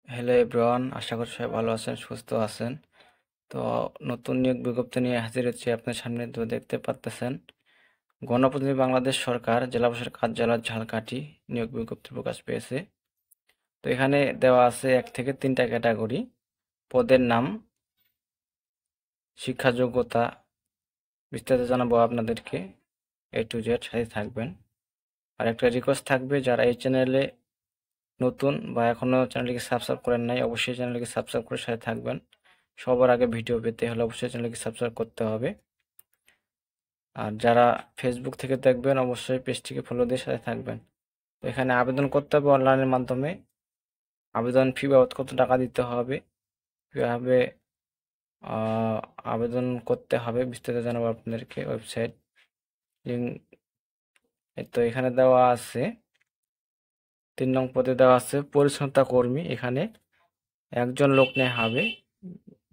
Hello everyone, আশা করি সবাই ভালো আছেন, সুস্থ আছেন। তো নতুন নিয়োগ বিজ্ঞপ্তি নিয়ে হাজির হচ্ছি আপনার সামনে। তো দেখতে পাচ্তেছেন, গণপ্রজাতন্ত্রী বাংলাদেশ সরকার জেলা প্রশাসক কার্যালয় ঝালকাঠি নিয়োগ বিজ্ঞপ্তি প্রকাশ পেয়েছে। তো এখানে দেওয়া আছে 1 থেকে 3টা ক্যাটাগরি, পদের নাম, শিক্ষা যোগ্যতা। বিস্তারিত জানাবো আপনাদেরকে, A to Z সাথে থাকবেন। আর একটা রিকোয়েস্ট থাকবে, যারা এই চ্যানেলে নতুন বা এখনো চ্যানেলটিকে সাবস্ক্রাইব করেন নাই, অবশ্যই চ্যানেলটিকে সাবস্ক্রাইব করে সাথে থাকবেন। সবার আগে ভিডিও পেতে হলে অবশ্যই চ্যানেলকে সাবস্ক্রাইব করতে হবে। আর যারা ফেসবুক থেকে দেখবেন, অবশ্যই পেজটিকে ফলো দিয়ে সাথে থাকবেন। তো এখানে আবেদন করতে হবে অনলাইনের মাধ্যমে। আবেদন ফি বাবদ কত টাকা দিতে হবে, কীভাবে আবেদন করতে হবে, বিস্তারিত জানাবো আপনাদেরকে। ওয়েবসাইট লিঙ্ক তো এখানে দেওয়া আছে। 3 নং পদে দেওয়া আছে পরিচ্ছন্নতা কর্মী। এখানে একজন লোক নেওয়া হবে।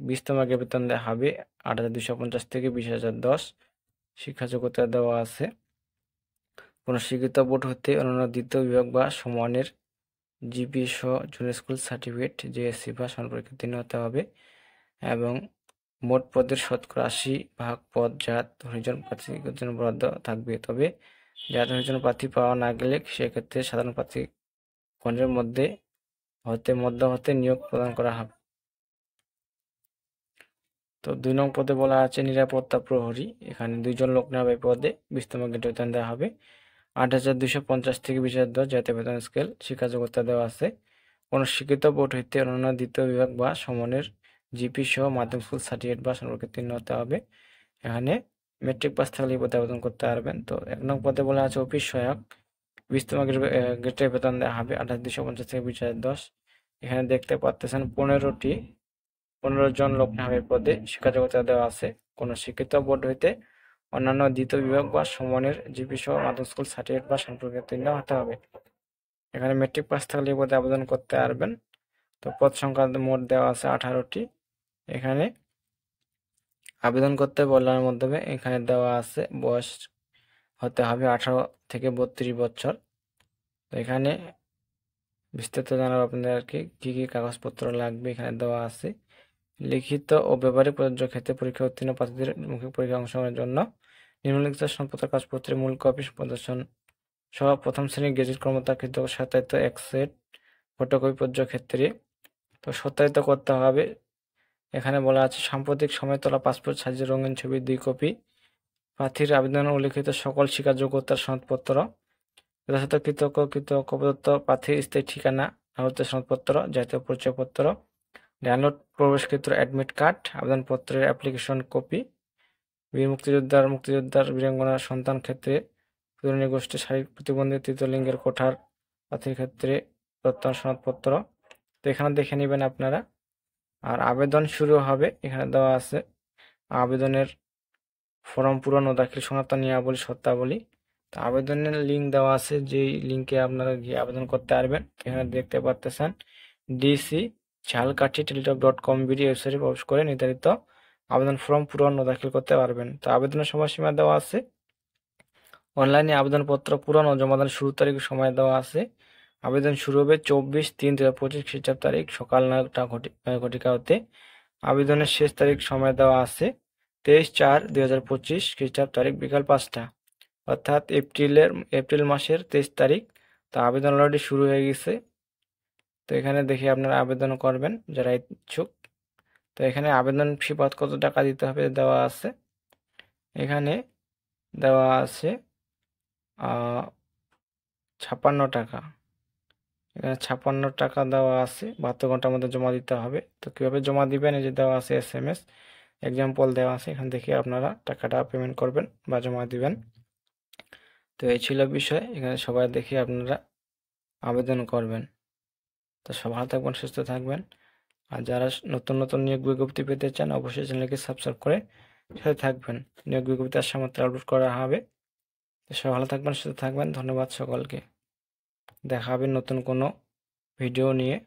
20তম আগে বেতন দেওয়া হবে 8,250 থেকে 20,010। শিক্ষা যোগ্যতা দেওয়া আছে, কোনো স্বীকৃত বোর্ড হতে অন্যান্য দ্বিতীয় বিভাগ বা সমমানের জিপিএ সহ জুনিয়র স্কুল সার্টিফিকেট, জেএসসি বা সমপরীক্ষা উত্তীর্ণ হতে হবে। এবং মোট পদের 80% পদ জাত হরিজন প্রার্থীদের জন্য বরাদ্দ থাকবে। তবে জাত হরিজন প্রার্থী পাওয়া না গেলে সেক্ষেত্রে সাধারণ প্রার্থীগণের মধ্য হতে নিয়োগ প্রদান করা হবে। তো 2 নং পদে বলা আছে নিরাপত্তা প্রহরী। এখানে 2 জন লোক নেওয়া হবে পদে। 20তম গ্রেড বেতন দেওয়া হবে 8,250 থেকে 20,010 জাতীয় বেতন স্কেল। শিক্ষা যোগ্যতা দেওয়া আছে, কোনো স্বীকৃত বোর্ড হইতে অন্যান্য দ্বিতীয় বিভাগ বা সমমানের জিপি সহ মাধ্যমিক স্কুল সার্টিফিকেট বা সমপরীক্ষায় উত্তীর্ণ হতে হবে। এখানে মেট্রিক পাস থাকলে এই পদে আবেদন করতে পারবেন। তো 1 নং পদে বলা আছে অফিস সহায়ক। 20তম গ্রেডের বেতন দেওয়া হবে 8,250 থেকে 20,010। এখানে দেখতে পাচ্তেছেন 15 জন লোক নেওয়া হবে পদে। শিক্ষা যোগ্যতা দেওয়া আছে, কোনো শিক্ষিত বোর্ড হইতে অন্যান্য দ্বিতীয় বিভাগ বা সমমানের জিপি সহ মাধ্যমিক স্কুল সার্টিফিকেট বা সমপরীক্ষায় উত্তীর্ণ হতে হবে। এখানে মেট্রিক পাস থাকলে এই পদে আবেদন করতে পারবেন। তো পদ সংখ্যা মোট দেওয়া আছে 18টি। এখানে আবেদন করতে বলার মাধ্যমে এখানে দেওয়া আছে বয়স হতে হবে 18 থেকে 32 বছর। তো এখানে বিস্তারিত জানাবো আপনাদেরকে কি কি কাগজপত্র লাগবে। এখানে দেওয়া আছে লিখিত ও ব্যবহারিক প্রযোজ্য ক্ষেত্রে পরীক্ষা উত্তীর্ণ প্রার্থীদের মৌখিক পরীক্ষায় অংশগ্রহণের জন্য নিম্নলিখিত সনদপত্র কাগজপত্রের মূল কপি প্রদর্শন সহ প্রথম শ্রেণীর গেজেট কর্মকর্তা সত্যায়িত 1 সেট ফটোকপি প্রযোজ্য ক্ষেত্রে। তো সত্যায়িত করতে হবে। এখানে বলা আছে সাম্প্রতিক সময়ে তোলা পাসপোর্ট সাইজের রঙিন ছবি 2 কপি, প্রার্থীর আবেদনে উল্লেখিত সকল শিক্ষা যোগ্যতার সনদপত্র, যথাযথ কৃতজ্ঞ প্রদত্ত প্রার্থীর স্থায়ী ঠিকানা, নাগরিকত্বের সনদপত্র, জাতীয় পরিচয়পত্র, ডাউনলোড প্রবেশক্ষেত্র অ্যাডমিট কার্ড, আবেদনপত্রের অ্যাপ্লিকেশন কপি, বীর মুক্তিযোদ্ধার বীরাঙ্গনার সন্তান ক্ষেত্রে, প্রতিবন্ধী গোষ্ঠী, শারীরিক প্রতিবন্ধী, তৃতীয় লিঙ্গের কোঠার প্রার্থীর ক্ষেত্রে প্রত্যয়ন সনদপত্র। তো এখানে দেখে নেবেন আপনারা। আর আবেদন শুরু হবে, এখানে দেওয়া আছে আবেদনের ফর্ম পূরণ ও দাখিল সংক্রান্ত নিয়মাবলী শর্তাবলী। তো আবেদনের লিঙ্ক দেওয়া আছে, যেই লিঙ্কে আপনারা গিয়ে আবেদন করতে পারবেন। এখানে দেখতে পাচ্তেছেন dc.ঝালকাঠি.টেলিটক.com.bd ওয়েবসাইটে প্রবেশ করে নির্ধারিত আবেদন ফর্ম পূরণ ও দাখিল করতে পারবেন। তো আবেদনের সময়সীমা দেওয়া আছে, অনলাইনে আবেদনপত্র পূরণ ও জমাদানের শুরু তারিখ সময় দেওয়া আছে। আবেদন শুরু হবে 24/3/2025 খ্রিস্টাব্দ তারিখ সকাল 9টা ঘটিকা হতে। আবেদনের শেষ তারিখ সময় দেওয়া আছে 23/4/2025 খ্রিস্টাব্দ তারিখ বিকাল 5টা, অর্থাৎ এপ্রিল মাসের 23 তারিখ। তো আবেদন অলরেডি শুরু হয়ে গেছে। তো এখানে দেখে আপনারা আবেদন করবেন যারা ইচ্ছুক। তো এখানে আবেদন ফি বাবদ কত টাকা দিতে হবে দেওয়া আছে। এখানে দেওয়া আছে 56 টাকা। এখানে 56 টাকা দেওয়া আছে, 72 ঘন্টার মধ্যে জমা দিতে হবে। তো কীভাবে জমা দিবেন, এই যে দেওয়া আছে SMS এক্সাম্পল দেওয়া আছে, এখান থেকে আপনারা টাকাটা পেমেন্ট করবেন বা জমা দিবেন। তো এই ছিল বিষয়। এখানে সবাই দেখে আপনারা আবেদন করবেন। তো সব ভালো থাকবেন, সুস্থ থাকবেন। আর যারা নতুন নিয়োগ বিজ্ঞপ্তি পেতে চান, অবশ্যই চ্যানেলকে সাবস্ক্রাইব করে সাথে থাকবেন। নিয়োগ বিজ্ঞপ্তি আসার মাত্র আপলোড করা হবে। তো সব ভালো থাকবেন, সুস্থ থাকবেন। ধন্যবাদ সকলকে। দেখা হবে নতুন কোনো ভিডিও নিয়ে।